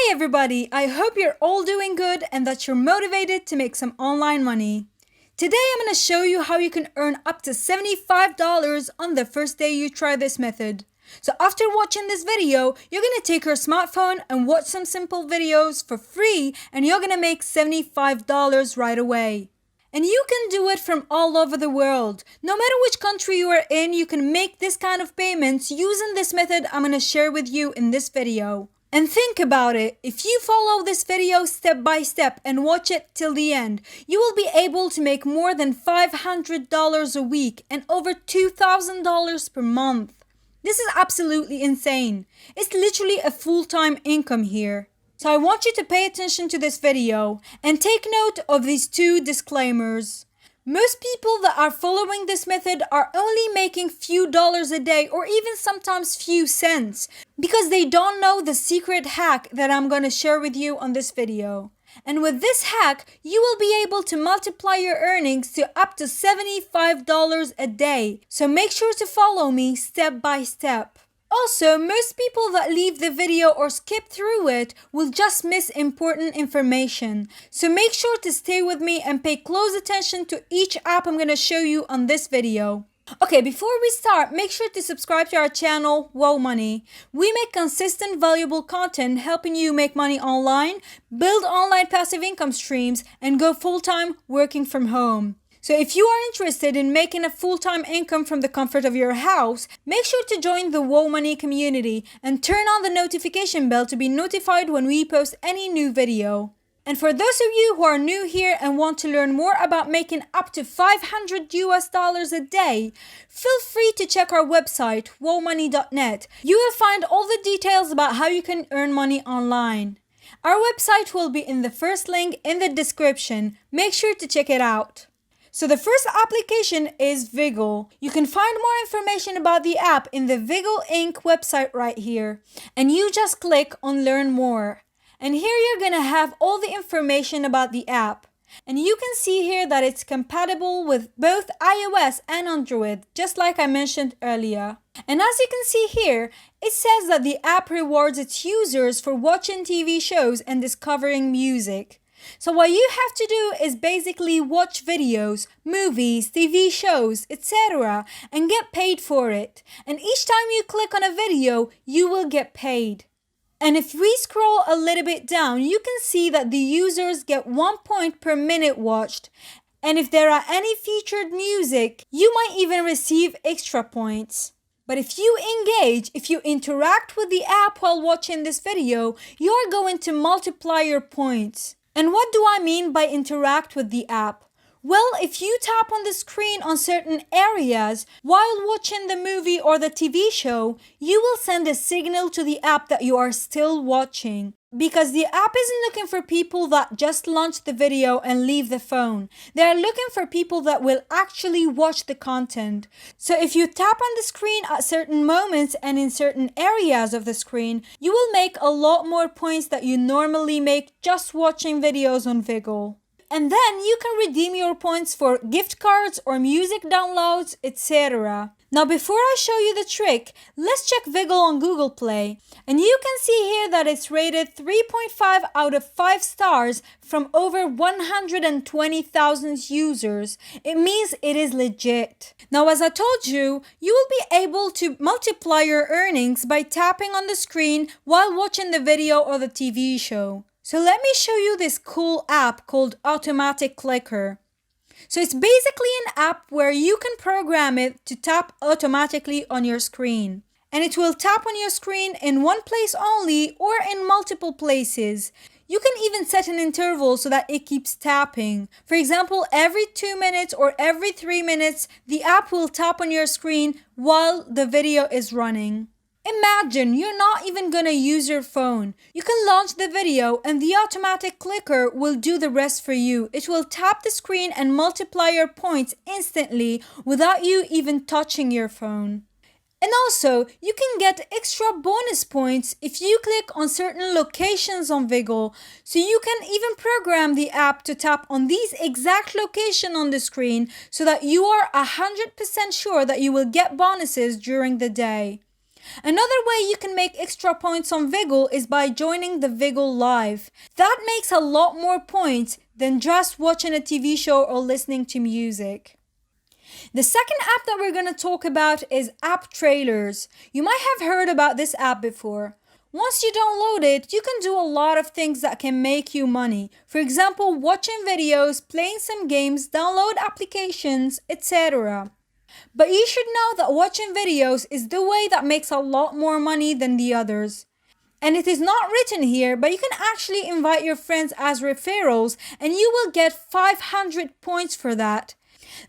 Hey everybody, I hope you're all doing good and that you're motivated to make some online money. Today I'm going to show you how you can earn up to $75 on the first day you try this method. So after watching this video, you're going to take your smartphone and watch some simple videos for free and you're going to make $75 right away. And you can do it from all over the world. No matter which country you are in, you can make this kind of payments using this method I'm going to share with you in this video. And think about it, if you follow this video step by step and watch it till the end, you will be able to make more than $500 a week and over $2,000 per month. This is absolutely insane. It's literally a full-time income here. So I want you to pay attention to this video and take note of these two disclaimers. Most people that are following this method are only making few dollars a day or even sometimes few cents because they don't know the secret hack that I'm going to share with you on this video. And with this hack, you will be able to multiply your earnings to up to $75 a day. So make sure to follow me step by step. Also, most people that leave the video or skip through it will just miss important information. So make sure to stay with me and pay close attention to each app I'm going to show you on this video. Okay, before we start, make sure to subscribe to our channel, Wow Money. We make consistent, valuable content helping you make money online, build online passive income streams, and go full-time working from home. So if you are interested in making a full-time income from the comfort of your house, make sure to join the Wow Money community and turn on the notification bell to be notified when we post any new video. And for those of you who are new here and want to learn more about making up to $500 a day, feel free to check our website, wowmoney.net. You will find all the details about how you can earn money online. Our website will be in the first link in the description. Make sure to check it out. So the first application is Wiggle. You can find more information about the app in the Wiggle Inc. website right here. And you just click on Learn More. And here you're going to have all the information about the app. And you can see here that it's compatible with both iOS and Android, just like I mentioned earlier. And as you can see here, it says that the app rewards its users for watching TV shows and discovering music. So what you have to do is basically watch videos, movies, TV shows, etc. and get paid for it. And each time you click on a video, you will get paid. And if we scroll a little bit down, you can see that the users get 1 point per minute watched. And if there are any featured music, you might even receive extra points. But if you engage, if you interact with the app while watching this video, you are going to multiply your points. And what do I mean by interact with the app? Well, if you tap on the screen on certain areas while watching the movie or the TV show, you will send a signal to the app that you are still watching. Because the app isn't looking for people that just launch the video and leave the phone. They are looking for people that will actually watch the content. So if you tap on the screen at certain moments and in certain areas of the screen, you will make a lot more points that you normally make just watching videos on Wiggle. And then you can redeem your points for gift cards or music downloads, etc. Now before I show you the trick, let's check Wiggle on Google Play. And you can see here that it's rated 3.5 out of 5 stars from over 120,000 users. It means it is legit. Now as I told you, you will be able to multiply your earnings by tapping on the screen while watching the video or the TV show. So let me show you this cool app called Automatic Clicker. So it's basically an app where you can program it to tap automatically on your screen. And it will tap on your screen in one place only or in multiple places. You can even set an interval so that it keeps tapping. For example, every 2 minutes or every 3 minutes, the app will tap on your screen while the video is running. Imagine you're not even gonna use your phone. You can launch the video and the automatic clicker will do the rest for you. It will tap the screen and multiply your points instantly without you even touching your phone. And also, you can get extra bonus points if you click on certain locations on Wiggle. So you can even program the app to tap on these exact location on the screen so that you are 100% sure that you will get bonuses during the day. Another way you can make extra points on Wiggle is by joining the Wiggle Live. That makes a lot more points than just watching a TV show or listening to music. The second app that we're going to talk about is app trailers. You might have heard about this app before. Once you download it, you can do a lot of things that can make you money. For example, watching videos, playing some games, download applications, etc. But you should know that watching videos is the way that makes a lot more money than the others. And it is not written here, but you can actually invite your friends as referrals and you will get 500 points for that.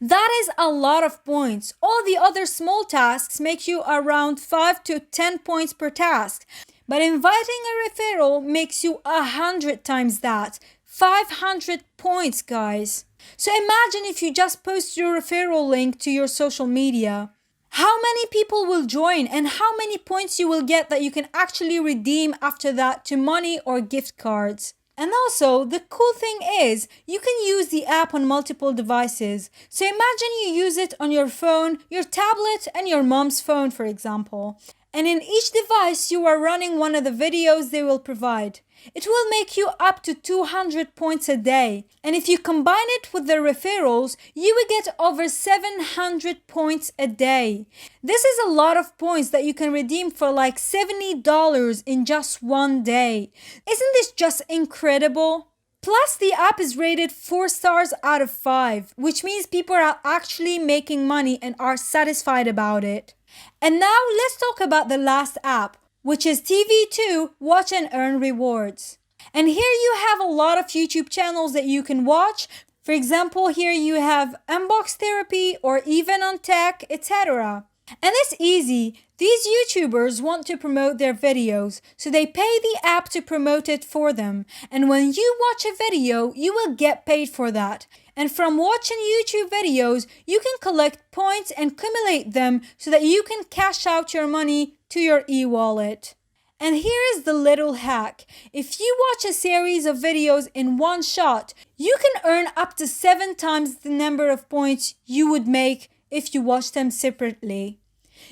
That is a lot of points. All the other small tasks make you around 5 to 10 points per task. But inviting a referral makes you 100 times that. 500 points, guys. So imagine if you just post your referral link to your social media. How many people will join and how many points you will get that you can actually redeem after that to money or gift cards. And also, the cool thing is, you can use the app on multiple devices. So imagine you use it on your phone, your tablet, and your mom's phone, for example. And in each device, you are running one of the videos they will provide. It will make you up to 200 points a day. And if you combine it with the referrals, you will get over 700 points a day. This is a lot of points that you can redeem for like $70 in just one day. Isn't this just incredible? Plus, the app is rated 4 stars out of 5, which means people are actually making money and are satisfied about it. And now let's talk about the last app, which is TV2 Watch and Earn Rewards. And here you have a lot of YouTube channels that you can watch. For example, here you have Unbox Therapy or Even on Tech, etc. And it's easy. These YouTubers want to promote their videos, so they pay the app to promote it for them. And when you watch a video, you will get paid for that. And from watching YouTube videos, you can collect points and accumulate them so that you can cash out your money to your e-wallet. And here is the little hack. If you watch a series of videos in one shot, you can earn up to 7 times the number of points you would make if you watch them separately.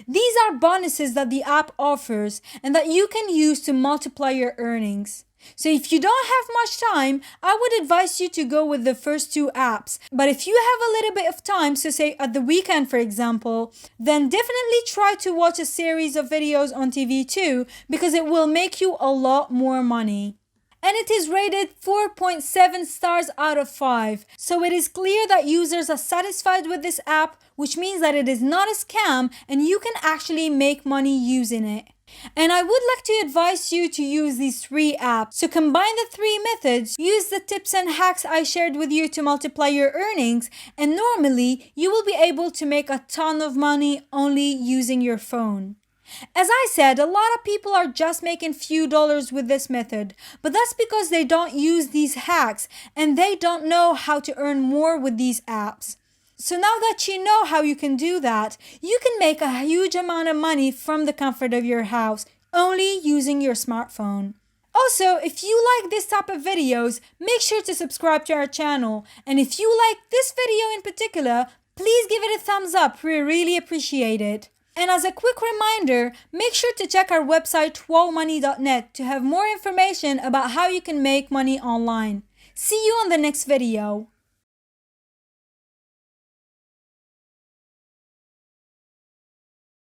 These are bonuses that the app offers and that you can use to multiply your earnings. So if you don't have much time, I would advise you to go with the first 2 apps. But if you have a little bit of time, so say at the weekend for example, then definitely try to watch a series of videos on TV2 because it will make you a lot more money. And it is rated 4.7 stars out of 5. So it is clear that users are satisfied with this app, which means that it is not a scam and you can actually make money using it. And I would like to advise you to use these 3 apps. So combine the 3 methods, use the tips and hacks I shared with you to multiply your earnings, and normally you will be able to make a ton of money only using your phone. As I said, a lot of people are just making few dollars with this method, but that's because they don't use these hacks and they don't know how to earn more with these apps. So now that you know how you can do that, you can make a huge amount of money from the comfort of your house, only using your smartphone. Also, if you like this type of videos, make sure to subscribe to our channel. And if you like this video in particular, please give it a thumbs up, we really appreciate it. And as a quick reminder, make sure to check our website wowmoney.net to have more information about how you can make money online. See you on the next video.